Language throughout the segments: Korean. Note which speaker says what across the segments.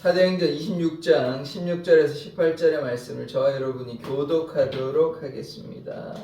Speaker 1: 사도행전 26장 16절에서 18절의 말씀을 저와 여러분이 교독하도록 하겠습니다.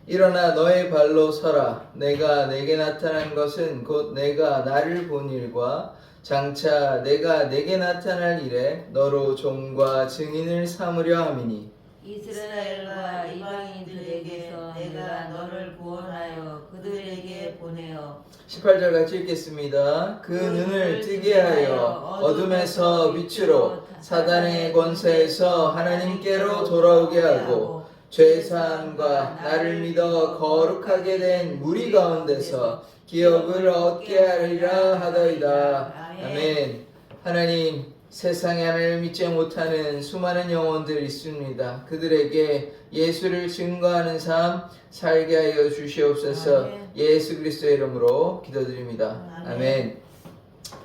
Speaker 1: 일어나 너의 발로 서라. 내가 내게 나타난 것은 곧 내가 나를 본 일과 장차 내가 내게 나타날 일에 너로 종과 증인을 삼으려 함이니
Speaker 2: 이스라엘과 이방인들에게서 내가 너를 구원하여 그들에게 보내어
Speaker 1: 18절 같이 읽겠습니다. 그 눈을 뜨게 하여 어둠에서 빛으로 사단의 권세에서 하나님께로 돌아오게 하고 죄사함과 나를 믿어 거룩하게 된 무리 가운데서 기업을 얻게 하리라 하더이다. 아멘. 하나님, 세상에 하나님을 믿지 못하는 수많은 영혼들 있습니다. 그들에게 예수를 증거하는 삶 살게 하여 주시옵소서.
Speaker 2: 아멘.
Speaker 1: 예수 그리스도의 이름으로 기도드립니다. 아멘.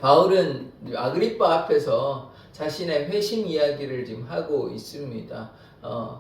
Speaker 1: 바울은 아그리빠 앞에서 자신의 회심 이야기를 지금 하고 있습니다.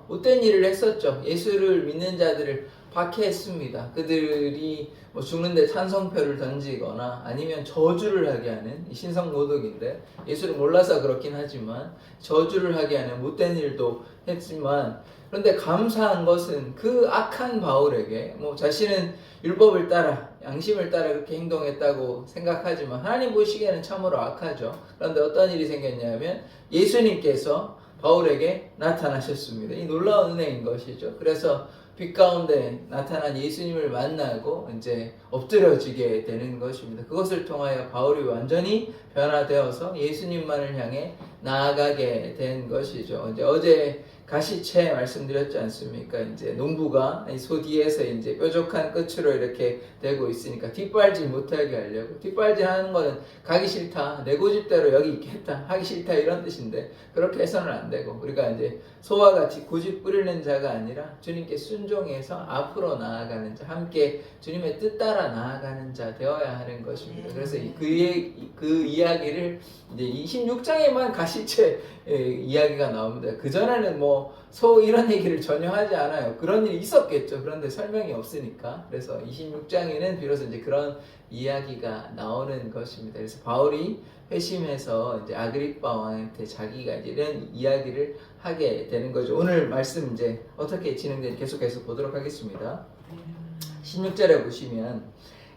Speaker 1: 못된 일을 했었죠. 예수를 믿는 자들을 박해했습니다. 그들이 뭐 죽는데 찬성표를 던지거나 아니면 저주를 하게 하는 신성모독인데, 예수를 몰라서 그렇긴 하지만 저주를 하게 하는 못된 일도 했지만, 그런데 감사한 것은 그 악한 바울에게 뭐 자신은 율법을 따라 양심을 따라 그렇게 행동했다고 생각하지만 하나님 보시기에는 참으로 악하죠. 그런데 어떤 일이 생겼냐면 예수님께서 바울에게 나타나셨습니다. 이 놀라운 은혜인 것이죠. 그래서 빛 가운데 나타난 예수님을 만나고 이제 엎드려지게 되는 것입니다. 그것을 통하여 바울이 완전히 변화되어서 예수님만을 향해 나아가게 된 것이죠. 이제 어제 가시채 말씀드렸지 않습니까? 이제 농부가 소 뒤에서 이제 뾰족한 끝으로 이렇게 되고 있으니까 뒷발질 못하게 하려고. 뒷발질 하는 거는 가기 싫다, 내 고집대로 여기 있겠다, 하기 싫다 이런 뜻인데, 그렇게 해서는 안 되고, 우리가 이제 소와 같이 고집 부리는 자가 아니라 주님께 순종해서 앞으로 나아가는 자, 함께 주님의 뜻 따라 나아가는 자 되어야 하는 것입니다. 그래서 그 이야기를 이제 26장에만 가시채 이야기가 나옵니다. 그전에는 뭐 소 이런 얘기를 전혀 하지 않아요. 그런 일이 있었겠죠. 그런데 설명이 없으니까. 그래서 26장에는 비로소 이제 그런 이야기가 나오는 것입니다. 그래서 바울이 회심해서 이제 아그리빠 왕한테 자기가 이제 이런 이야기를 하게 되는 거죠. 오늘 말씀 이제 어떻게 진행되는지 계속해서 보도록 하겠습니다. 16절에 보시면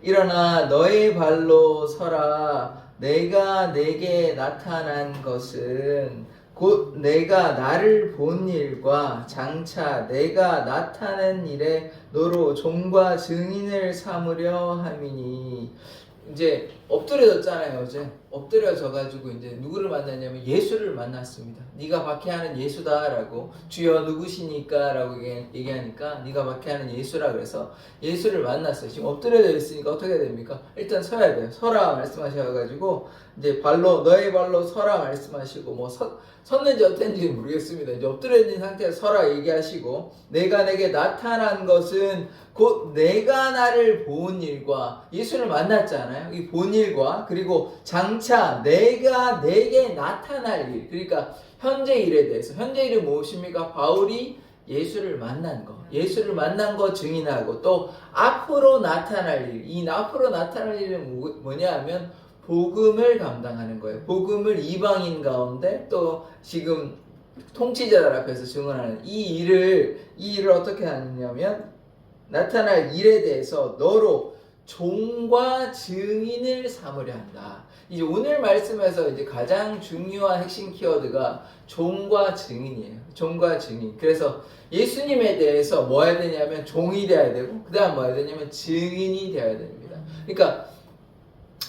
Speaker 1: 일어나 너의 발로 서라. 내가 내게 나타난 것은 곧 내가 나를 본 일과 장차 내가 나타낸 일에 너로 종과 증인을 삼으려 함이니. 이제 엎드려졌잖아요. 어제 엎드려져가지고 이제 누구를 만났냐면 예수를 만났습니다. 네가 박해하는 예수다라고, 주여 누구시니까 라고 얘기하니까 네가 박해하는 예수라 그래서 예수를 만났어요. 지금 엎드려져 있으니까 어떻게 됩니까? 일단 서야 돼요. 서라 말씀하셔가지고 이제 너의 발로 서라 말씀하시고, 뭐 섰는지 어땠는지 모르겠습니다. 이제 엎드려 있는 상태에서 서라 얘기하시고, 내가 내게 나타난 것은 곧 내가 나를 본 일과, 예수를 만났잖아요. 이 본 일과, 그리고 장차 내가 내게 나타날 일, 그러니까 현재 일에 대해서. 현재 일은 무엇입니까? 바울이 예수를 만난 거, 예수를 만난 거 증인하고, 또 앞으로 나타날 일. 이 앞으로 나타날 일은 뭐냐 하면 복음을 감당하는 거예요. 복음을 이방인 가운데 또 지금 통치자들 앞에서 증언하는 이 일을 어떻게 하느냐면, 나타날 일에 대해서 너로 종과 증인을 삼으려 한다. 이제 오늘 말씀에서 이제 가장 중요한 핵심 키워드가 종과 증인이에요. 종과 증인. 그래서 예수님에 대해서 뭐 해야 되냐면 종이 되어야 되고, 그 다음 뭐 해야 되냐면 증인이 되어야 됩니다. 그러니까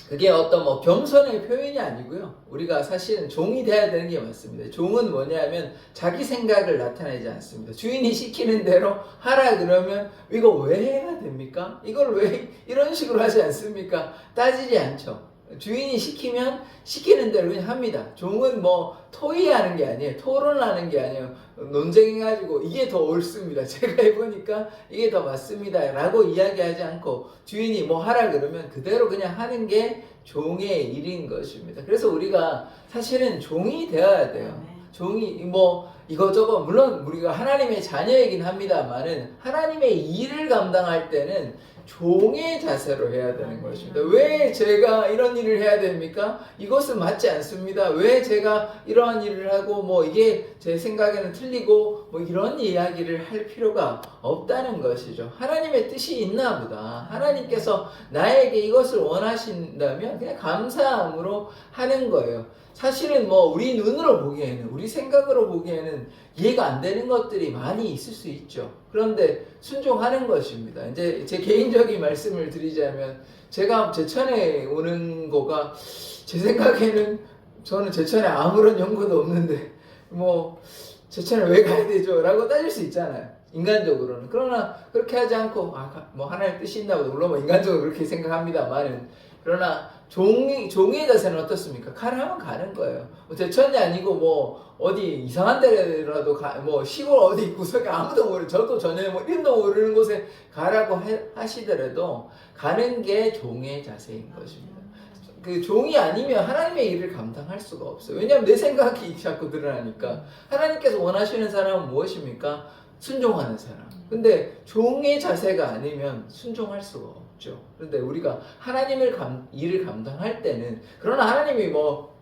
Speaker 1: 그게 어떤 뭐 겸손의 표현이 아니고요. 우리가 사실은 종이 돼야 되는 게 맞습니다. 종은 뭐냐면 자기 생각을 나타내지 않습니다. 주인이 시키는 대로 하라 그러면 이거 왜 해야 됩니까? 이걸 왜 이런 식으로 하지 않습니까? 따지지 않죠. 주인이 시키면 시키는 대로 그냥 합니다. 종은 뭐 토의하는 게 아니에요. 토론하는 게 아니에요. 논쟁해가지고 이게 더 옳습니다, 제가 해보니까 이게 더 맞습니다 라고 이야기하지 않고, 주인이 뭐 하라 그러면 그대로 그냥 하는 게 종의 일인 것입니다. 그래서 우리가 사실은 종이 되어야 돼요. 종이 뭐 이거저거, 물론 우리가 하나님의 자녀이긴 합니다만은 하나님의 일을 감당할 때는 종의 자세로 해야 되는 것입니다. 왜 제가 이런 일을 해야 됩니까? 이것은 맞지 않습니다. 왜 제가 이러한 일을 하고 뭐 이게 제 생각에는 틀리고 뭐 이런 이야기를 할 필요가 없다는 것이죠. 하나님의 뜻이 있나 보다. 하나님께서 나에게 이것을 원하신다면 그냥 감사함으로 하는 거예요. 사실은 뭐 우리 눈으로 보기에는, 우리 생각으로 보기에는 이해가 안 되는 것들이 많이 있을 수 있죠. 그런데 순종하는 것입니다. 이제 제 개인적인 말씀을 드리자면, 제가 제천에 오는 거가 제 생각에는, 저는 제천에 아무런 연고도 없는데 뭐 제천에 왜 가야 되죠? 라고 따질 수 있잖아요. 인간적으로는. 그러나 그렇게 하지 않고 뭐 하나님 뜻이 있나 보다. 물론 뭐 인간적으로 그렇게 생각합니다만, 그러나 종의 자세는 어떻습니까? 가라면 가는 거예요. 뭐 제천이 아니고 뭐 어디 이상한 데라도 뭐 시골 어디 구석에 아무도 모르는, 저도 전혀 뭐 이름도 모르는 곳에 가라고 하시더라도 가는 게 종의 자세인 것입니다. 그 종이 아니면 하나님의 일을 감당할 수가 없어요. 왜냐하면 내 생각이 자꾸 드러나니까. 하나님께서 원하시는 사람은 무엇입니까? 순종하는 사람. 근데 종의 자세가 아니면 순종할 수가 없죠. 그런데 우리가 하나님의 일을 감당할 때는, 그러나 하나님이 뭐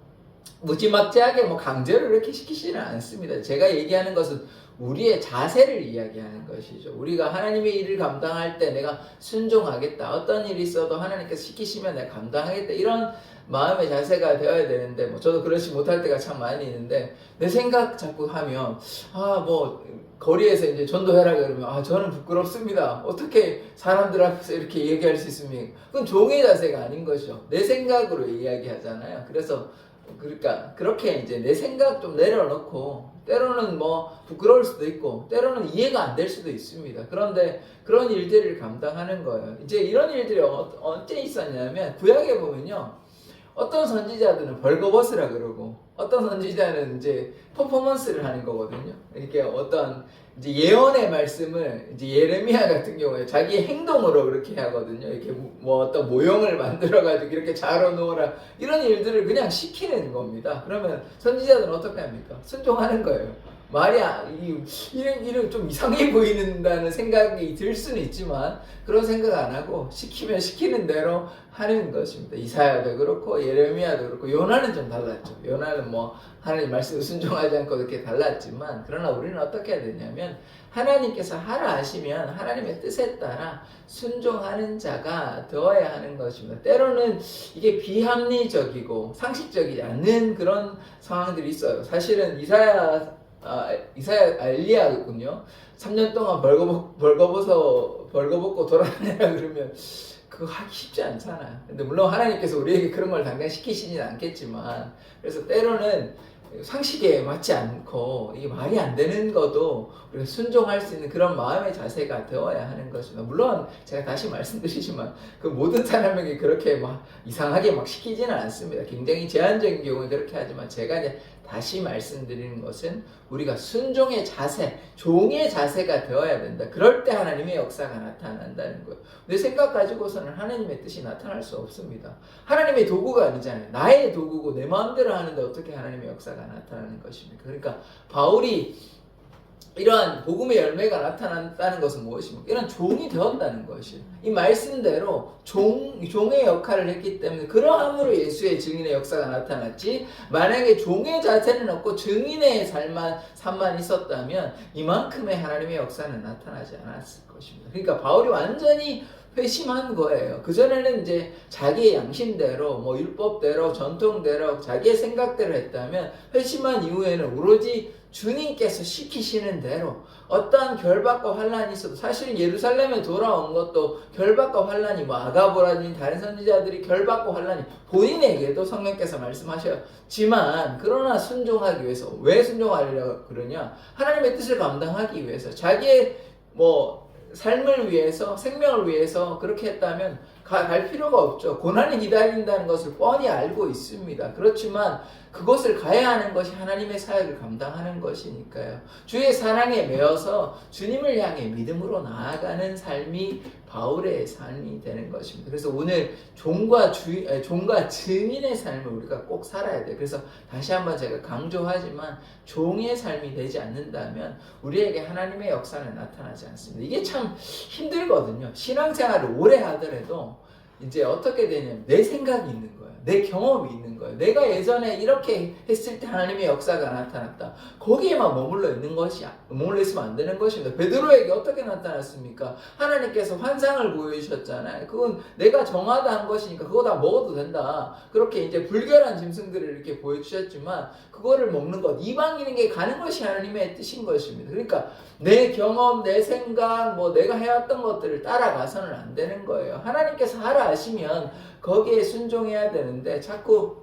Speaker 1: 무지막지하게 뭐 강제로 이렇게 시키지는 않습니다. 제가 얘기하는 것은 우리의 자세를 이야기하는 것이죠. 우리가 하나님의 일을 감당할 때 내가 순종하겠다. 어떤 일이 있어도 하나님께서 시키시면 내가 감당하겠다. 이런 마음의 자세가 되어야 되는데, 뭐 저도 그렇지 못할 때가 참 많이 있는데, 내 생각 자꾸 하면 뭐 거리에서 이제 전도해라 그러면 저는 부끄럽습니다. 어떻게 사람들 앞에서 이렇게 얘기할 수 있습니까? 그건 종의 자세가 아닌 것이죠. 내 생각으로 이야기하잖아요. 그러니까 그렇게 이제 내 생각 좀 내려놓고, 때로는 뭐 부끄러울 수도 있고 때로는 이해가 안 될 수도 있습니다. 그런데 그런 일들을 감당하는 거예요. 이제 이런 일들이 언제 있었냐면, 구약에 보면요, 어떤 선지자들은 벌거벗으라 그러고 어떤 선지자는 이제 퍼포먼스를 하는 거거든요. 이렇게 어떤 이제 예언의 말씀을 이제 예레미야 같은 경우에 자기 행동으로 그렇게 하거든요. 이렇게 뭐 어떤 모형을 만들어 가지고 이렇게 자로 놓으라, 이런 일들을 그냥 시키는 겁니다. 그러면 선지자들은 어떻게 합니까? 순종하는 거예요. 말이 이름 좀 이상해 보이는다는 생각이 들 수는 있지만 그런 생각 안 하고 시키면 시키는 대로 하는 것입니다. 이사야도 그렇고 예레미야도 그렇고, 요나는 좀 달랐죠. 요나는 뭐 하나님 말씀을 순종하지 않고 이렇게 달랐지만, 그러나 우리는 어떻게 해야 되냐면, 하나님께서 하라 하시면 하나님의 뜻에 따라 순종하는 자가 되어야 하는 것입니다. 때로는 이게 비합리적이고 상식적이지 않는 그런 상황들이 있어요. 사실은 엘리야군요. 3년 동안 벌거벗고 돌아다니라 그러면 그거 하기 쉽지 않잖아요. 근데 물론 하나님께서 우리에게 그런 걸 당장 시키시진 않겠지만, 그래서 때로는 상식에 맞지 않고 이게 말이 안 되는 것도 우리가 순종할 수 있는 그런 마음의 자세가 되어야 하는 것입니다. 물론 제가 다시 말씀드리지만 그 모든 사람에게 그렇게 막 이상하게 막 시키지는 않습니다. 굉장히 제한적인 경우에 그렇게 하지만, 제가 이제 다시 말씀드리는 것은 우리가 순종의 자세, 종의 자세가 되어야 된다. 그럴 때 하나님의 역사가 나타난다는 거예요. 내 생각 가지고서는 하나님의 뜻이 나타날 수 없습니다. 하나님의 도구가 아니잖아요. 나의 도구고 내 마음대로 하는데 어떻게 하나님의 역사가 나타나는 것입니까? 그러니까 바울이 이러한 복음의 열매가 나타났다는 것은 무엇입니까? 이런 종이 되었다는 것이에요. 이 말씀대로 종의 역할을 했기 때문에 그러함으로 예수의 증인의 역사가 나타났지, 만약에 종의 자세는 없고 증인의 삶만 있었다면 이만큼의 하나님의 역사는 나타나지 않았을 것입니다. 그러니까 바울이 완전히 회심한 거예요. 그전에는 이제 자기의 양심대로, 뭐 율법대로, 전통대로, 자기의 생각대로 했다면, 회심한 이후에는 오로지 주님께서 시키시는 대로 어떠한 결박과 환란이 있어도, 사실 예루살렘에 돌아온 것도 결박과 환란이, 뭐 아가보라든지 다른 선지자들이 결박과 환란이 본인에게도 성령께서 말씀하셨지만, 그러나 순종하기 위해서, 왜 순종하려고 그러냐? 하나님의 뜻을 감당하기 위해서, 자기의 뭐 삶을 위해서, 생명을 위해서 그렇게 했다면 갈 필요가 없죠. 고난이 기다린다는 것을 뻔히 알고 있습니다. 그렇지만 그것을 가야 하는 것이 하나님의 사역을 감당하는 것이니까요. 주의 사랑에 매여서 주님을 향해 믿음으로 나아가는 삶이 바울의 삶이 되는 것입니다. 그래서 오늘 종과 증인의 삶을 우리가 꼭 살아야 돼요. 그래서 다시 한번 제가 강조하지만 종의 삶이 되지 않는다면 우리에게 하나님의 역사는 나타나지 않습니다. 이게 참 힘들거든요. 신앙생활을 오래 하더라도 이제 어떻게 되냐면 내 생각이 있는 거예요. 내 경험이 있는 거예요. 내가 예전에 이렇게 했을 때 하나님의 역사가 나타났다. 거기에만 머물러 있으면 안 되는 것입니다. 베드로에게 어떻게 나타났습니까? 하나님께서 환상을 보여주셨잖아요. 그건 내가 정하다 한 것이니까 그거 다 먹어도 된다. 그렇게 이제 불결한 짐승들을 이렇게 보여주셨지만 그거를 먹는 것, 이방인에게 가는 것이 하나님의 뜻인 것입니다. 그러니까 내 경험, 내 생각, 내가 해왔던 것들을 따라가서는 안 되는 거예요. 하나님께서 하라 하시면 거기에 순종해야 되는데 자꾸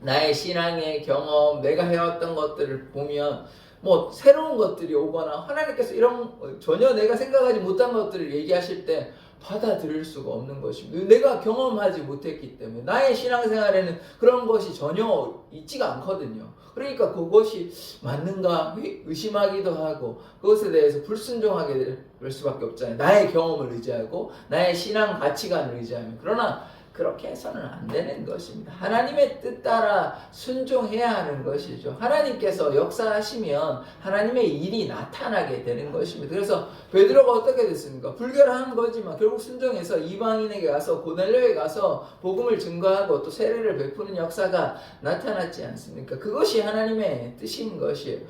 Speaker 1: 나의 신앙의 경험, 내가 해왔던 것들을 보면 새로운 것들이 오거나 하나님께서 이런 전혀 내가 생각하지 못한 것들을 얘기하실 때 받아들일 수가 없는 것입니다. 내가 경험하지 못했기 때문에 나의 신앙생활에는 그런 것이 전혀 있지가 않거든요. 그러니까 그것이 맞는가 의심하기도 하고 그것에 대해서 불순종하게 될 수밖에 없잖아요. 나의 경험을 의지하고 나의 신앙 가치관을 의지하면. 그러나 그렇게 해서는 안 되는 것입니다. 하나님의 뜻 따라 순종해야 하는 것이죠. 하나님께서 역사하시면 하나님의 일이 나타나게 되는 것입니다. 그래서 베드로가 어떻게 됐습니까? 불결한 거지만 결국 순종해서 이방인에게 가서 고넬료에 가서 복음을 증거하고 또 세례를 베푸는 역사가 나타났지 않습니까? 그것이 하나님의 뜻인 것이에요.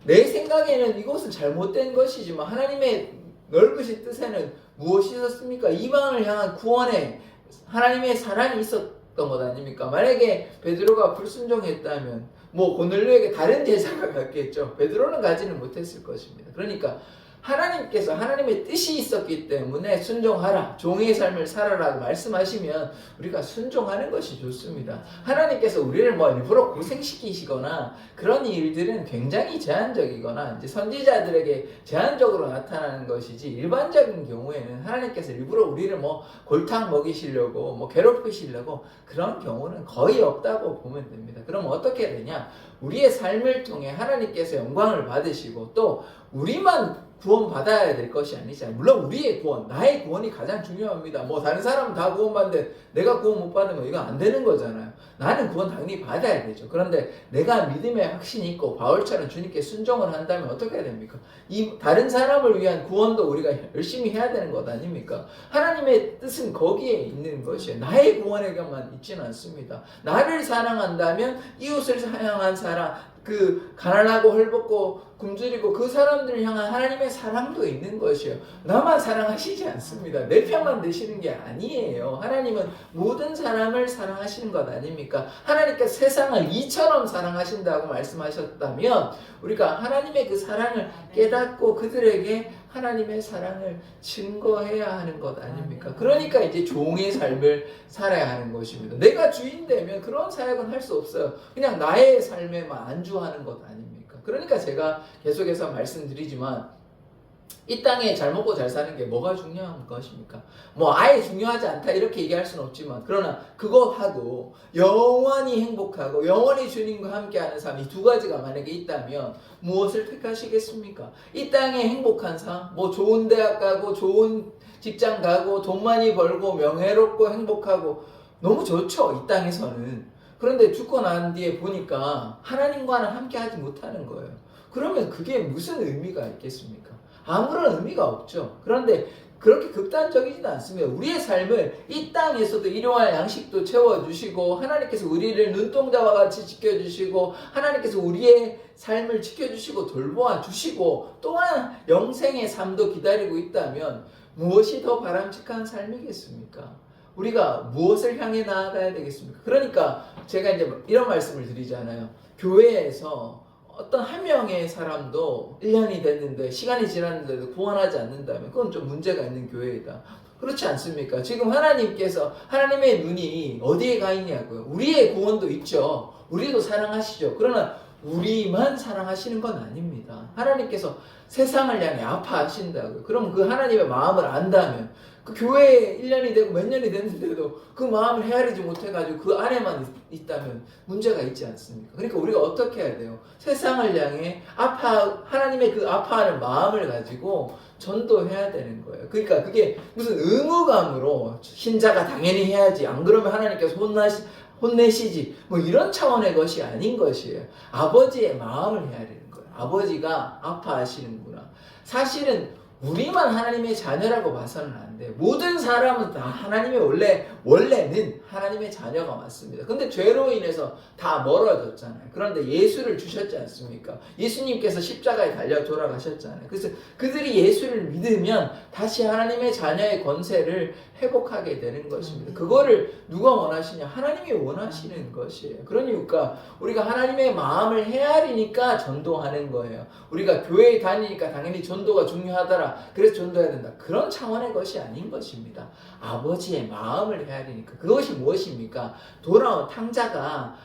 Speaker 1: 내 생각에는 이것은 잘못된 것이지만 하나님의 넓으신 뜻에는 무엇이 있었습니까? 이방을 향한 구원에 하나님의 사랑이 있었던 것 아닙니까? 만약에 베드로가 불순종했다면 고넬료에게 다른 제사가 갔겠죠. 베드로는 가지는 못했을 것입니다. 그러니까 하나님께서 하나님의 뜻이 있었기 때문에 순종하라, 종의 삶을 살아라 말씀하시면 우리가 순종하는 것이 좋습니다. 하나님께서 우리를 일부러 고생시키시거나 그런 일들은 굉장히 제한적이거나 이제 선지자들에게 제한적으로 나타나는 것이지, 일반적인 경우에는 하나님께서 일부러 우리를 골탕 먹이시려고 괴롭히시려고 그런 경우는 거의 없다고 보면 됩니다. 그럼 어떻게 되냐? 우리의 삶을 통해 하나님께서 영광을 받으시고 또 우리만 구원받아야 될 것이 아니잖아요. 물론 우리의 구원, 나의 구원이 가장 중요합니다. 다른 사람은 다 구원받는데 내가 구원 못 받으면 이건 안 되는 거잖아요. 나는 구원 당연히 받아야 되죠. 그런데 내가 믿음의 확신이 있고 바울처럼 주님께 순종을 한다면 어떻게 해야 됩니까? 이 다른 사람을 위한 구원도 우리가 열심히 해야 되는 것 아닙니까? 하나님의 뜻은 거기에 있는 것이에요. 나의 구원에게만 있지는 않습니다. 나를 사랑한다면 이웃을 사랑한 사람, 가난하고 헐벗고 굶주리고 그 사람들을 향한 하나님의 사랑도 있는 것이에요. 나만 사랑하시지 않습니다. 내 편만 되시는 게 아니에요. 하나님은 모든 사람을 사랑하시는 것 아닙니까? 하나님께서 세상을 이처럼 사랑하신다고 말씀하셨다면 우리가 하나님의 그 사랑을 깨닫고 그들에게 하나님의 사랑을 증거해야 하는 것 아닙니까? 그러니까 이제 종의 삶을 살아야 하는 것입니다. 내가 주인 되면 그런 사역은 할 수 없어요. 그냥 나의 삶에만 안주하는 것 아닙니까? 그러니까 제가 계속해서 말씀드리지만 이 땅에 잘 먹고 잘 사는 게 뭐가 중요한 것입니까? 아예 중요하지 않다 이렇게 얘기할 수는 없지만, 그러나 그거 하고 영원히 행복하고 영원히 주님과 함께하는 삶, 이 두 가지가 만약에 있다면 무엇을 택하시겠습니까? 이 땅에 행복한 삶, 좋은 대학 가고 좋은 직장 가고 돈 많이 벌고 명예롭고 행복하고 너무 좋죠, 이 땅에서는. 그런데 죽고 난 뒤에 보니까 하나님과는 함께하지 못하는 거예요. 그러면 그게 무슨 의미가 있겠습니까? 아무런 의미가 없죠. 그런데 그렇게 극단적이지도 않습니다. 우리의 삶을 이 땅에서도 일용할 양식도 채워주시고, 하나님께서 우리를 눈동자와 같이 지켜주시고, 하나님께서 우리의 삶을 지켜주시고 돌보아 주시고, 또한 영생의 삶도 기다리고 있다면 무엇이 더 바람직한 삶이겠습니까? 우리가 무엇을 향해 나아가야 되겠습니까? 그러니까 제가 이제 이런 말씀을 드리잖아요. 교회에서 어떤 한 명의 사람도 1년이 됐는데, 시간이 지났는데도 구원하지 않는다면 그건 좀 문제가 있는 교회이다. 그렇지 않습니까? 지금 하나님께서, 하나님의 눈이 어디에 가 있냐고요. 우리의 구원도 있죠. 우리도 사랑하시죠. 그러나 우리만 사랑하시는 건 아닙니다. 하나님께서 세상을 향해 아파하신다고요. 그럼 그 하나님의 마음을 안다면 그 교회에 1년이 되고 몇 년이 됐는데도 그 마음을 헤아리지 못해가지고 그 안에만 있다면 문제가 있지 않습니까? 그러니까 우리가 어떻게 해야 돼요? 세상을 향해 하나님의 그 아파하는 마음을 가지고 전도해야 되는 거예요. 그러니까 그게 무슨 의무감으로 신자가 당연히 해야지, 안 그러면 하나님께서 혼내시지, 뭐 이런 차원의 것이 아닌 것이에요. 아버지의 마음을 헤아리는 거예요. 아버지가 아파하시는구나. 사실은 우리만 하나님의 자녀라고 봐서는 안 돼요. 모든 사람은 다 하나님의 원래는 하나님의 자녀가 맞습니다. 근데 죄로 인해서 다 멀어졌잖아요. 그런데 예수를 주셨지 않습니까? 예수님께서 십자가에 달려 돌아가셨잖아요. 그래서 그들이 예수를 믿으면 다시 하나님의 자녀의 권세를 회복하게 되는 것입니다. 그거를 누가 원하시냐? 하나님이 원하시는 것이에요. 그러니까 우리가 하나님의 마음을 헤아리니까 전도하는 거예요. 우리가 교회에 다니니까 당연히 전도가 중요하더라, 그래서 전도해야 된다, 그런 차원의 것이 아닌 것입니다. 아버지의 마음을 헤아리니까. 그것이 무엇입니까? 돌아온 탕자가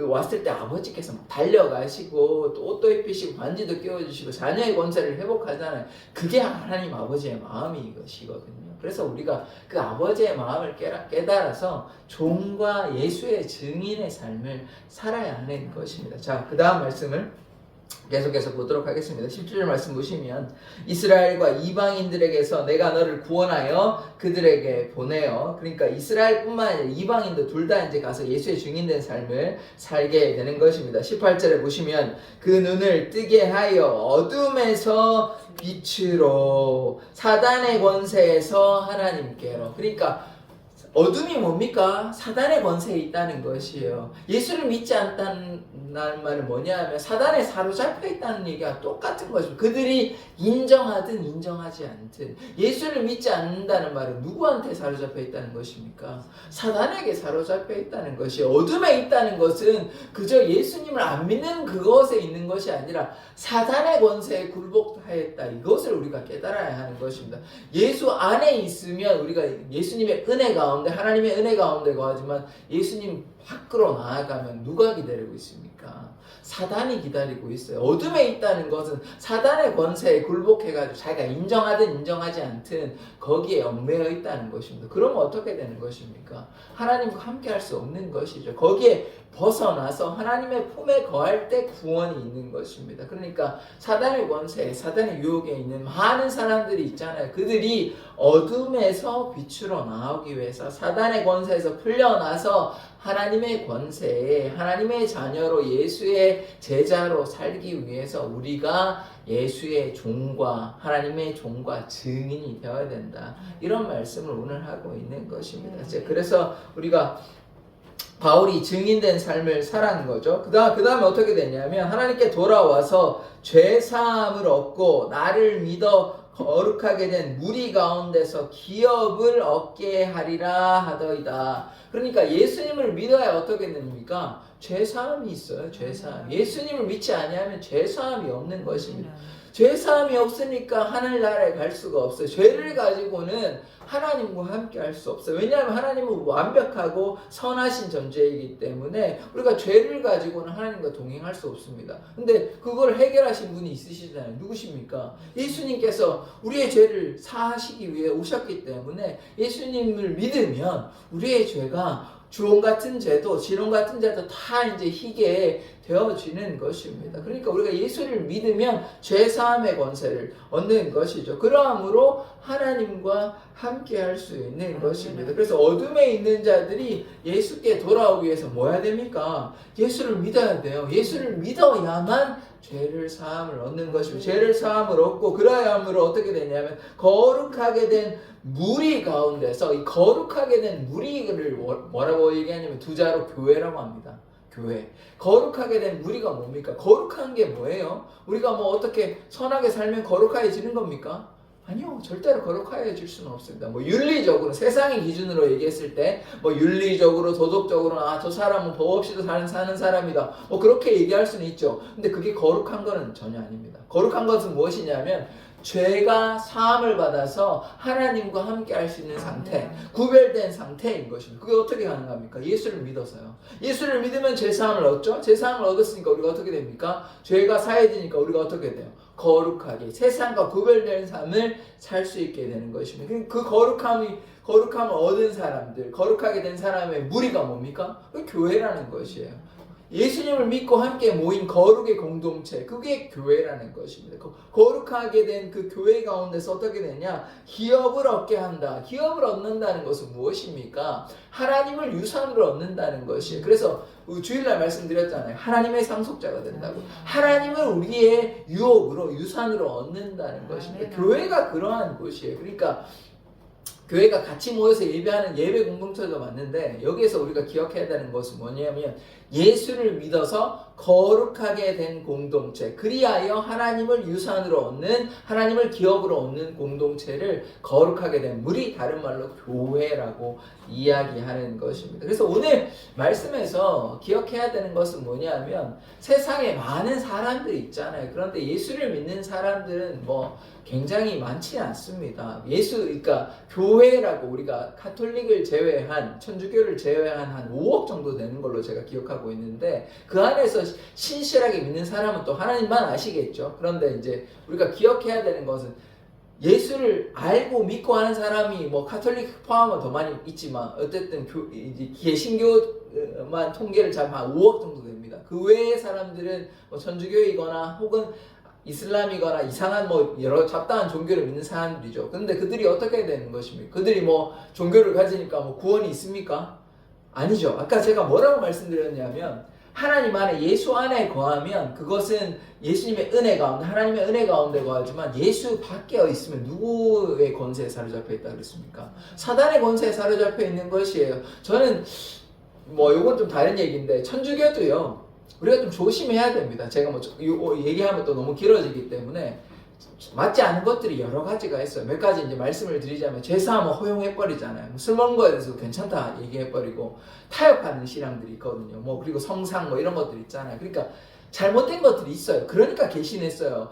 Speaker 1: 왔을 때 아버지께서 달려가시고 또 옷도 입히시고 반지도 끼워주시고 자녀의 권세를 회복하잖아요. 그게 하나님 아버지의 마음이 이것이거든요. 그래서 우리가 그 아버지의 마음을 깨달아서 종과 예수의 증인의 삶을 살아야 하는 것입니다. 자, 그 다음 말씀을 계속해서 보도록 하겠습니다. 17절 말씀 보시면 이스라엘과 이방인들에게서 내가 너를 구원하여 그들에게 보내어, 그러니까 이스라엘뿐만 아니라 이방인도 둘 다 이제 가서 예수의 증인된 삶을 살게 되는 것입니다. 18절에 보시면 그 눈을 뜨게 하여 어둠에서 빛으로, 사단의 권세에서 하나님께로. 그러니까 어둠이 뭡니까? 사단의 권세에 있다는 것이에요. 예수를 믿지 않다는 말은 뭐냐 하면 사단에 사로잡혀 있다는 얘기가 똑같은 것입니다. 그들이 인정하든 인정하지 않든 예수를 믿지 않는다는 말은 누구한테 사로잡혀 있다는 것입니까? 사단에게 사로잡혀 있다는 것이, 어둠에 있다는 것은 그저 예수님을 안 믿는 그것에 있는 것이 아니라 사단의 권세에 굴복하였다, 이것을 우리가 깨달아야 하는 것입니다. 예수 안에 있으면 우리가 예수님의 은혜 가운데, 하나님의 은혜 가운데 거하지만 예수님 밖으로 나아가면 누가 기다리고 있습니까? 사단이 기다리고 있어요. 어둠에 있다는 것은 사단의 권세에 굴복해가지고 자기가 인정하든 인정하지 않든 거기에 얽매여 있다는 것입니다. 그러면 어떻게 되는 것입니까? 하나님과 함께 할 수 없는 것이죠. 거기에 벗어나서 하나님의 품에 거할 때 구원이 있는 것입니다. 그러니까 사단의 권세, 사단의 유혹에 있는 많은 사람들이 있잖아요. 그들이 어둠에서 빛으로 나오기 위해서, 사단의 권세에서 풀려나서 하나님의 권세에, 하나님의 자녀로 예수의 제자로 살기 위해서 우리가 예수의 종과 하나님의 종과 증인이 되어야 된다, 이런 말씀을 오늘 하고 있는 것입니다. 그래서 우리가 바울이 증인된 삶을 살아는 거죠. 그 다음에 어떻게 되냐면 하나님께 돌아와서 죄사함을 얻고 나를 믿어 거룩하게 된 무리 가운데서 기업을 얻게 하리라 하더이다. 그러니까 예수님을 믿어야 어떻게 됩니까? 죄사함이 있어요. 죄사함. 예수님을 믿지 아니하면 죄사함이 없는 것입니다. 죄사함이 없으니까 하늘나라에 갈 수가 없어요. 죄를 가지고는 하나님과 함께 할 수 없어요. 왜냐하면 하나님은 완벽하고 선하신 존재이기 때문에 우리가 죄를 가지고는 하나님과 동행할 수 없습니다. 근데 그걸 해결하신 분이 있으시잖아요. 누구십니까? 예수님께서 우리의 죄를 사하시기 위해 오셨기 때문에 예수님을 믿으면 우리의 죄가 주홍 같은 죄도 진홍 같은 죄도 다 이제 희게 되어지는 것입니다. 그러니까 우리가 예수를 믿으면 죄사함의 권세를 얻는 것이죠. 그러므로 하나님과 함께 할 수 있는 것입니다. 그래서 어둠에 있는 자들이 예수께 돌아오기 위해서 뭐 해야 됩니까? 예수를 믿어야 돼요. 예수를 믿어야만 죄를 사함을 얻는 것이고, 죄를 사함을 얻고 그러야므로 어떻게 되냐면 거룩하게 된 무리 가운데서, 이 거룩하게 된 무리를 뭐라고 얘기하냐면 두 자로 교회라고 합니다. 교회. 거룩하게 된 무리가 뭡니까? 거룩한 게 뭐예요? 우리가 뭐 어떻게 선하게 살면 거룩해지는 겁니까? 아니요, 절대로 거룩해질 수는 없습니다. 뭐 윤리적으로, 세상의 기준으로 얘기했을 때 뭐 윤리적으로, 도덕적으로 저 사람은 법 없이도 사는 사람이다, 뭐 그렇게 얘기할 수는 있죠. 근데 그게 거룩한 거는 전혀 아닙니다. 거룩한 것은 무엇이냐면 죄가 사함을 받아서 하나님과 함께 할 수 있는 상태, 구별된 상태인 것입니다. 그게 어떻게 가능합니까? 예수를 믿어서요. 예수를 믿으면 죄 사함을 얻죠. 죄 사함을 얻었으니까 우리가 어떻게 됩니까? 죄가 사해지니까 우리가 어떻게 돼요? 거룩하게 세상과 구별된 삶을 살 수 있게 되는 것입니다. 그 거룩함을 얻은 사람들, 거룩하게 된 사람의 무리가 뭡니까? 그 교회라는 것이에요. 예수님을 믿고 함께 모인 거룩의 공동체, 그게 교회라는 것입니다. 거룩하게 된 그 교회 가운데서 어떻게 되냐? 기업을 얻게 한다. 기업을 얻는다는 것은 무엇입니까? 하나님을 유산으로 얻는다는 것이에요. 그래서 주일날 말씀드렸잖아요. 하나님의 상속자가 된다고. 하나님을 우리의 유업으로, 유산으로 얻는다는 것입니다. 교회가 그러한 곳이에요. 그러니까 교회가 같이 모여서 예배하는 예배 공동체도 맞는데, 여기에서 우리가 기억해야 되는 것은 뭐냐면 예수를 믿어서 거룩하게 된 공동체, 그리하여 하나님을 유산으로 얻는, 하나님을 기업으로 얻는 공동체를 거룩하게 된 무리, 다른 말로 교회라고 이야기하는 것입니다. 그래서 오늘 말씀에서 기억해야 되는 것은 뭐냐면, 세상에 많은 사람들이 있잖아요. 그런데 예수를 믿는 사람들은 굉장히 많지 않습니다. 그러니까 교회라고 우리가 카톨릭을 제외한, 천주교를 제외한 한 5억 정도 되는 걸로 제가 기억하고 있는데, 그 안에서 신실하게 믿는 사람은 또 하나님만 아시겠죠. 그런데 이제 우리가 기억해야 되는 것은, 예수를 알고 믿고 하는 사람이 카톨릭 포함은 더 많이 있지만, 어쨌든 개신교만 통계를 잡으면 한 5억 정도 됩니다. 그 외의 사람들은 천주교이거나 혹은 이슬람이거나 이상한 여러 잡다한 종교를 믿는 사람들이죠. 근데 그들이 어떻게 되는 것입니까? 그들이 종교를 가지니까 구원이 있습니까? 아니죠. 아까 제가 뭐라고 말씀드렸냐면, 하나님 안에, 예수 안에 거하면 그것은 예수님의 은혜 가운데, 하나님의 은혜 가운데 거하지만, 예수 밖에 있으면 누구의 권세에 사로잡혀 있다 그랬습니까? 사단의 권세에 사로잡혀 있는 것이에요. 저는 요건 좀 다른 얘기인데, 천주교도요, 우리가 좀 조심해야 됩니다. 제가 얘기하면 또 너무 길어지기 때문에 맞지 않은 것들이 여러 가지가 있어요. 몇 가지 이제 말씀을 드리자면, 죄사함을 허용해버리잖아요. 술 먹는 거에 대해서 괜찮다 얘기해버리고, 타협하는 신앙들이 있거든요. 그리고 성상 이런 것들 있잖아요. 그러니까 잘못된 것들이 있어요. 그러니까 개신했어요.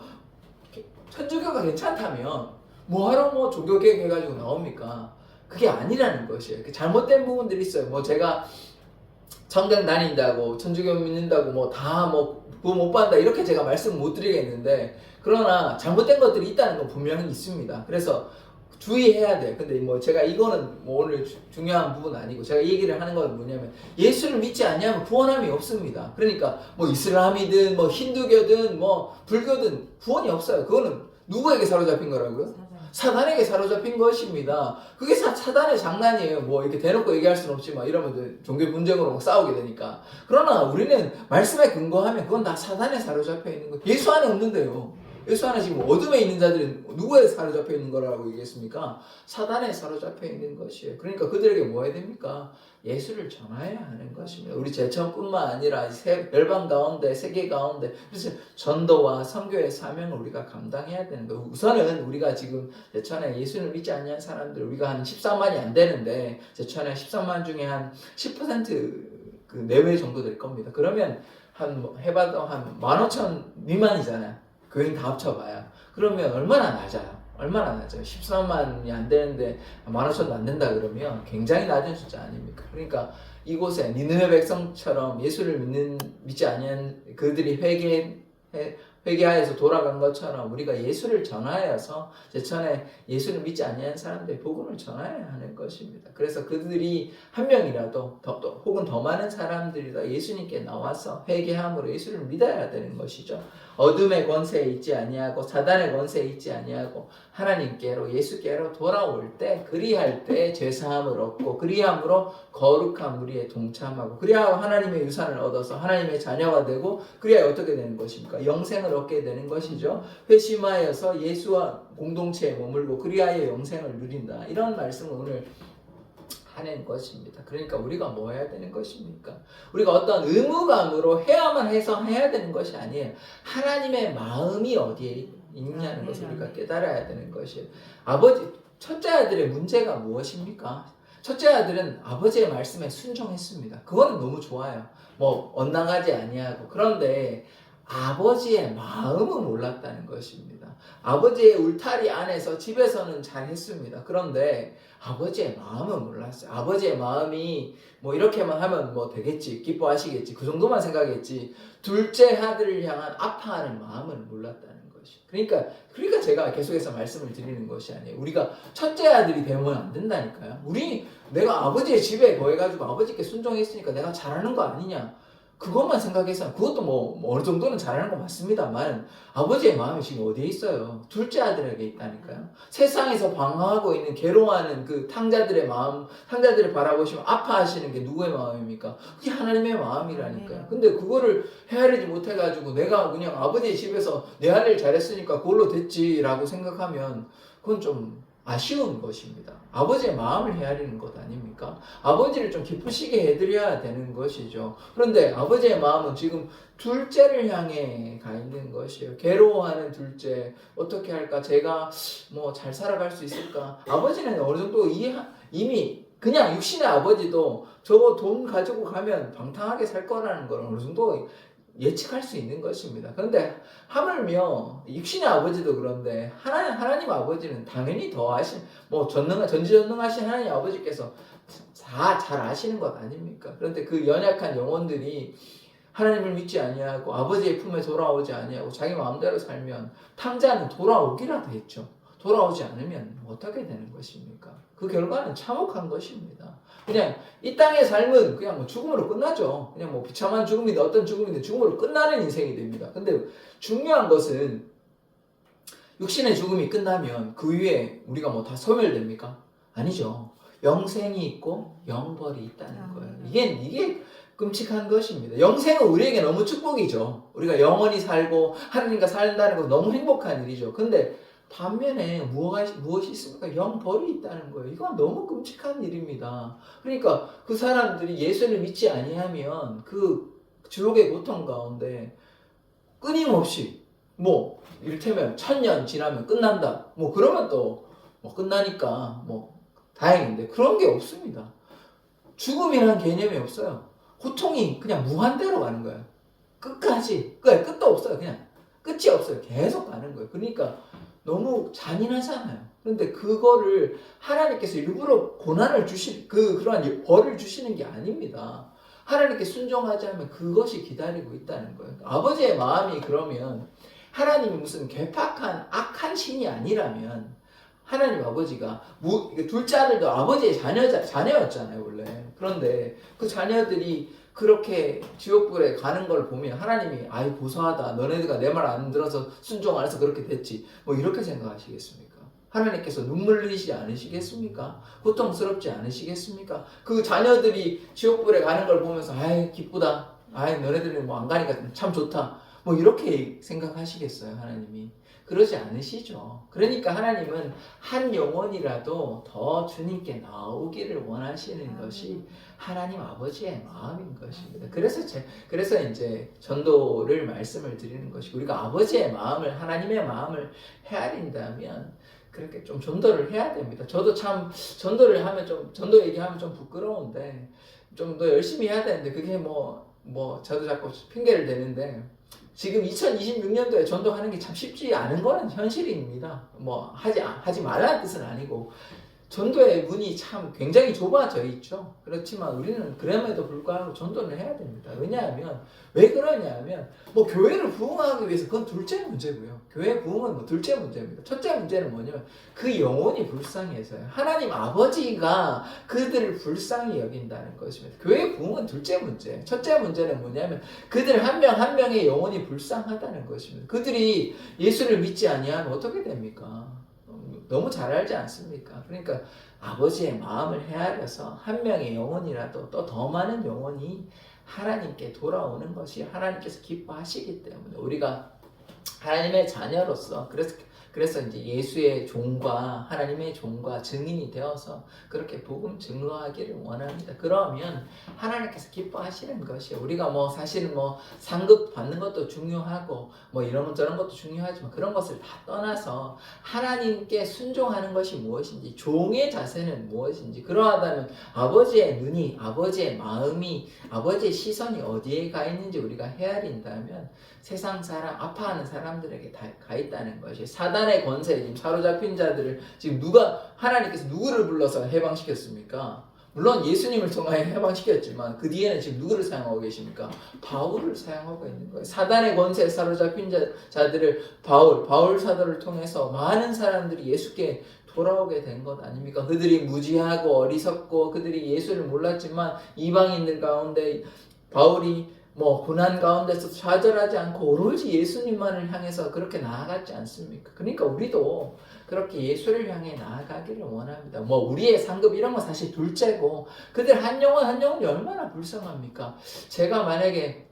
Speaker 1: 천주교가 괜찮다면 뭐하러 종교개혁 해가지고 나옵니까? 그게 아니라는 것이에요. 잘못된 부분들이 있어요. 제가 성경 다닌다고, 천주교 믿는다고 구원 못 받는다 이렇게 제가 말씀 못 드리겠는데, 그러나 잘못된 것들이 있다는 건 분명히 있습니다. 그래서 주의해야 돼요. 근데 제가 이거는 오늘 중요한 부분은 아니고, 제가 얘기를 하는 건 뭐냐면, 예수를 믿지 않냐면 구원함이 없습니다. 그러니까 이슬람이든 힌두교든 불교든 구원이 없어요. 그거는 누구에게 사로잡힌 거라고요? 사단에게 사로잡힌 것입니다. 그게 사단의 장난이에요. 이렇게 대놓고 얘기할 수는 없지만, 이러면 종교 분쟁으로 싸우게 되니까. 그러나 우리는 말씀에 근거하면 그건 다 사단에 사로잡혀 있는 거예요. 예수 안에 없는데요. 예수 안에 지금 어둠에 있는 자들은 누구에 사로잡혀 있는 거라고 얘기했습니까? 사단에 사로잡혀 있는 것이에요. 그러니까 그들에게 뭐 해야 됩니까? 예수를 전해야 하는 것입니다. 우리 제천뿐만 아니라 열방 가운데, 세계 가운데, 그래서 전도와 선교의 사명을 우리가 감당해야 되는 거예요. 우선은 우리가 지금 제천에 예수를 믿지 않는 사람들, 우리가 한 13만이 안 되는데, 제천에 13만 중에 한 10% 그 내외 정도 될 겁니다. 그러면 해봐도 한 15,000 미만이잖아요. 교인 다 합쳐봐야. 그러면 얼마나 낮아요? 13만이 안 되는데 15,000도 안 된다 그러면 굉장히 낮은 숫자 아닙니까? 그러니까 이곳에 니느웨 백성처럼 예수를 믿지 않는 그들이 회개하여서 돌아간 것처럼, 우리가 예수를 전하여서 제천에 예수를 믿지 않는 사람들의 복음을 전해야 하는 것입니다. 그래서 그들이 한 명이라도 혹은 더 많은 사람들이 다 예수님께 나와서 회개함으로 예수를 믿어야 되는 것이죠. 어둠의 권세에 있지 아니하고 사단의 권세에 있지 아니하고 하나님께로, 예수께로 돌아올 때, 그리할 때 죄사함을 얻고, 그리함으로 거룩한 무리에 동참하고, 그리하여 하나님의 유산을 얻어서 하나님의 자녀가 되고, 그리하여 어떻게 되는 것입니까? 영생을 얻게 되는 것이죠. 회심하여서 예수와 공동체에 머물고 그리하여 영생을 누린다. 이런 말씀을 오늘 하는 것입니다. 그러니까 우리가 뭐 해야 되는 것입니까? 우리가 어떤 의무감으로 해야만 해서 해야 되는 것이 아니에요. 하나님의 마음이 어디에 있냐는 것을 우리가 깨달아야 되는 것이에요. 첫째 아들의 문제가 무엇입니까? 첫째 아들은 아버지의 말씀에 순종했습니다. 그거는 너무 좋아요. 엇나가지 아니하고. 그런데 아버지의 마음은 몰랐다는 것입니다. 아버지의 울타리 안에서 집에서는 잘했습니다. 그런데 아버지의 마음은 몰랐어요. 아버지의 마음이 뭐 이렇게만 하면 뭐 되겠지, 기뻐하시겠지, 그 정도만 생각했지 둘째 아들을 향한 아파하는 마음은 몰랐다는 것이. 그러니까 제가 계속해서 말씀을 드리는 것이 아니에요. 우리가 첫째 아들이 되면 안 된다니까요. 내가 아버지의 집에 거해가지고 아버지께 순종했으니까 내가 잘하는 거 아니냐, 그것만 생각해서, 그것도 뭐 어느 정도는 잘하는 거 맞습니다만 아버지의 마음이 지금 어디에 있어요? 둘째 아들에게 있다니까요. 세상에서 방황하고 있는 괴로워하는 그 탕자들의 마음, 탕자들을 바라보시면 아파하시는 게 누구의 마음입니까? 그게 하나님의 마음이라니까요. 근데 그거를 헤아리지 못해가지고 내가 그냥 아버지의 집에서 내 할 일 잘했으니까 그걸로 됐지라고 생각하면 그건 좀 아쉬운 것입니다. 아버지의 마음을 헤아리는 것 아닙니까? 아버지를 좀 기쁘시게 해드려야 되는 것이죠. 그런데 아버지의 마음은 지금 둘째를 향해 가 있는 것이에요. 괴로워하는 둘째, 어떻게 할까? 제가 뭐 잘 살아갈 수 있을까? 아버지는 어느 정도 이미 그냥 육신의 아버지도 저거 돈 가지고 가면 방탕하게 살 거라는 걸 어느 정도 예측할 수 있는 것입니다. 그런데 하물며 육신의 아버지도 그런데 하나님 아버지는 당연히 더 전지전능하신 하나님 아버지께서 다 잘 아시는 것 아닙니까? 그런데 그 연약한 영혼들이 하나님을 믿지 아니하고 아버지의 품에 돌아오지 아니하고 자기 마음대로 살면 탕자는 돌아오기라도 했죠. 돌아오지 않으면 어떻게 되는 것입니까? 그 결과는 참혹한 것입니다. 그냥 이 땅의 삶은 그냥 뭐 죽음으로 끝나죠. 그냥 뭐 비참한 죽음이든 어떤 죽음이든 죽음으로 끝나는 인생이 됩니다. 근데 중요한 것은 육신의 죽음이 끝나면 그 위에 우리가 뭐 다 소멸됩니까? 아니죠. 영생이 있고 영벌이 있다는 거예요. 이게 끔찍한 것입니다. 영생은 우리에게 너무 축복이죠. 우리가 영원히 살고 하나님과 산다는 건 너무 행복한 일이죠. 근데 반면에 무엇이 있습니까? 영벌이 있다는 거예요. 이건 너무 끔찍한 일입니다. 그러니까 그 사람들이 예수를 믿지 아니하면 그 지옥의 고통 가운데 끊임없이 뭐 이를테면 1000년 지나면 끝난다. 뭐 그러면 또 뭐 끝나니까 뭐 다행인데 그런 게 없습니다. 죽음이라는 개념이 없어요. 고통이 그냥 무한대로 가는 거예요. 끝까지. 끝도 없어요. 그냥 끝이 없어요. 계속 가는 거예요. 그러니까 너무 잔인하잖아요. 그런데 그거를 하나님께서 일부러 고난을 그러한 벌을 주시는 게 아닙니다. 하나님께 순종하지 않으면 그것이 기다리고 있다는 거예요. 아버지의 마음이 그러면 하나님이 무슨 괴팍한 악한 신이 아니라면 하나님 아버지가 둘째 아들도 아버지의 자녀였잖아요 원래. 그런데 그 자녀들이 그렇게 지옥불에 가는 걸 보면 하나님이 아이 고소하다, 너네들가 내 말 안 들어서 순종 안 해서 그렇게 됐지, 뭐 이렇게 생각하시겠습니까? 하나님께서 눈물 흘리지 않으시겠습니까? 고통스럽지 않으시겠습니까? 그 자녀들이 지옥불에 가는 걸 보면서 아이 기쁘다, 아이 너네들은 뭐 안 가니까 참 좋다, 뭐 이렇게 생각하시겠어요? 하나님이 그러지 않으시죠. 그러니까 하나님은 한 영혼이라도 더 주님께 나오기를 원하시는 것이 하나님 아버지의 마음인 것입니다. 그래서 이제 전도를 말씀을 드리는 것이, 우리가 아버지의 마음을, 하나님의 마음을 헤아린다면 그렇게 좀 전도를 해야 됩니다. 저도 참 전도를 하면 전도 얘기하면 좀 부끄러운데 좀 더 열심히 해야 되는데 그게 저도 자꾸 핑계를 대는데 지금 2026년도에 전도하는 게 참 쉽지 않은 거는 현실입니다. 하지 말라는 뜻은 아니고 전도의 문이 참 굉장히 좁아져 있죠. 그렇지만 우리는 그럼에도 불구하고 전도를 해야 됩니다. 왜 그러냐면 교회를 부흥하기 위해서 그건 둘째 문제고요. 교회 부흥은 둘째 문제입니다. 첫째 문제는 뭐냐면 그 영혼이 불쌍해서요. 하나님 아버지가 그들을 불쌍히 여긴다는 것입니다. 교회 부흥은 둘째 문제. 첫째 문제는 뭐냐면 그들 한 명 한 명의 영혼이 불쌍하다는 것입니다. 그들이 예수를 믿지 아니하면 어떻게 됩니까? 너무 잘 알지 않습니까? 그러니까 아버지의 마음을 헤아려서 한 명의 영혼이라도 또 더 많은 영혼이 하나님께 돌아오는 것이 하나님께서 기뻐하시기 때문에 우리가 하나님의 자녀로서 그래서 이제 예수의 종과 하나님의 종과 증인이 되어서 그렇게 복음 증거하기를 원합니다. 그러면 하나님께서 기뻐하시는 것이에요. 우리가 뭐 사실은 뭐 상급 받는 것도 중요하고 뭐 이런 것 저런 것도 중요하지만 그런 것을 다 떠나서 하나님께 순종하는 것이 무엇인지, 종의 자세는 무엇인지, 그러하다면 아버지의 눈이, 아버지의 마음이, 아버지의 시선이 어디에 가 있는지 우리가 헤아린다면 세상 사람, 아파하는 사람들에게 다 가 있다는 것이, 사단의 권세에 지금 사로잡힌 자들을 지금 하나님께서 누구를 불러서 해방시켰습니까? 물론 예수님을 통하여 해방시켰지만 그 뒤에는 지금 누구를 사용하고 계십니까? 바울을 사용하고 있는 거예요. 사단의 권세에 사로잡힌 자들을 바울 사도를 통해서 많은 사람들이 예수께 돌아오게 된 것 아닙니까? 그들이 무지하고 어리석고 그들이 예수를 몰랐지만 이방인들 가운데 바울이 뭐 고난 가운데서 좌절하지 않고 오로지 예수님만을 향해서 그렇게 나아갔지 않습니까? 그러니까 우리도 그렇게 예수를 향해 나아가기를 원합니다. 뭐 우리의 상급 이런 건 사실 둘째고 그들 한 영혼이 얼마나 불쌍합니까? 제가 만약에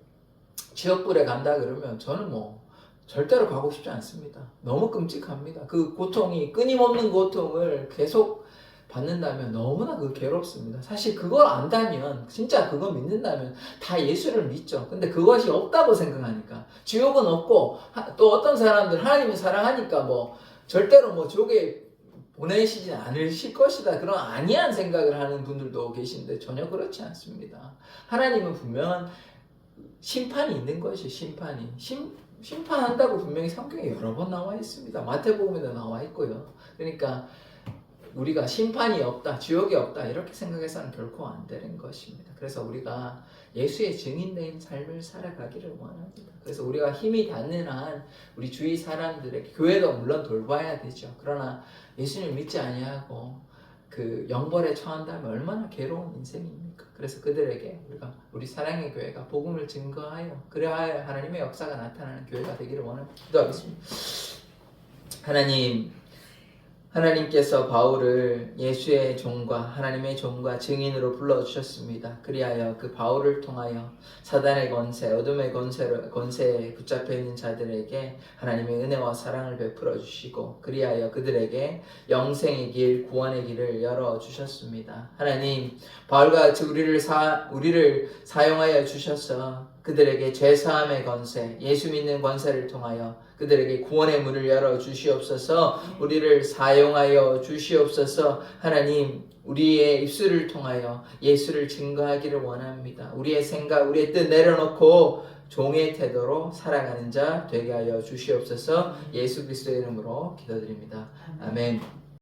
Speaker 1: 지역불에 간다 그러면 저는 뭐 절대로 가고 싶지 않습니다. 너무 끔찍합니다. 그 고통이, 끊임없는 고통을 계속 받는다면 너무나 괴롭습니다. 사실 그걸 안다면, 진짜 그거 믿는다면 다 예수를 믿죠. 근데 그것이 없다고 생각하니까, 지옥은 없고 또 어떤 사람들 하나님을 사랑하니까 뭐 절대로 뭐 지옥에 보내시지 않으실 것이다, 그런 아니한 생각을 하는 분들도 계신데 전혀 그렇지 않습니다. 하나님은 분명한 심판이 있는 것이에요. 심판한다고 분명히 성경에 여러 번 나와 있습니다. 마태복음에도 나와 있고요. 그러니까 우리가 심판이 없다, 지옥이 없다 이렇게 생각해서는 결코 안 되는 것입니다. 그래서 우리가 예수의 증인된 삶을 살아가기를 원합니다. 그래서 우리가 힘이 닿는 한 우리 주위 사람들에게, 교회도 물론 돌봐야 되죠. 그러나 예수님 믿지 아니하고 그 영벌에 처한다면 얼마나 괴로운 인생입니까? 그래서 그들에게 우리 사랑의 교회가 복음을 증거하여 그래야 하나님의 역사가 나타나는 교회가 되기를 원합니다. 기도하겠습니다. 하나님께서 바울을 예수의 종과 하나님의 종과 증인으로 불러주셨습니다. 그리하여 그 바울을 통하여 사단의 권세, 어둠의 권세에 붙잡혀 있는 자들에게 하나님의 은혜와 사랑을 베풀어 주시고 그리하여 그들에게 영생의 길, 구원의 길을 열어주셨습니다. 하나님, 바울과 같이 우리를 사용하여 주셔서 그들에게 죄사함의 권세, 예수 믿는 권세를 통하여 그들에게 구원의 문을 열어 주시옵소서. 우리를 사용하여 주시옵소서. 하나님, 우리의 입술을 통하여 예수를 증거하기를 원합니다. 우리의 생각, 우리의 뜻 내려놓고 종의 태도로 살아가는 자 되게 하여 주시옵소서. 예수 그리스도의 이름으로 기도드립니다. 아멘.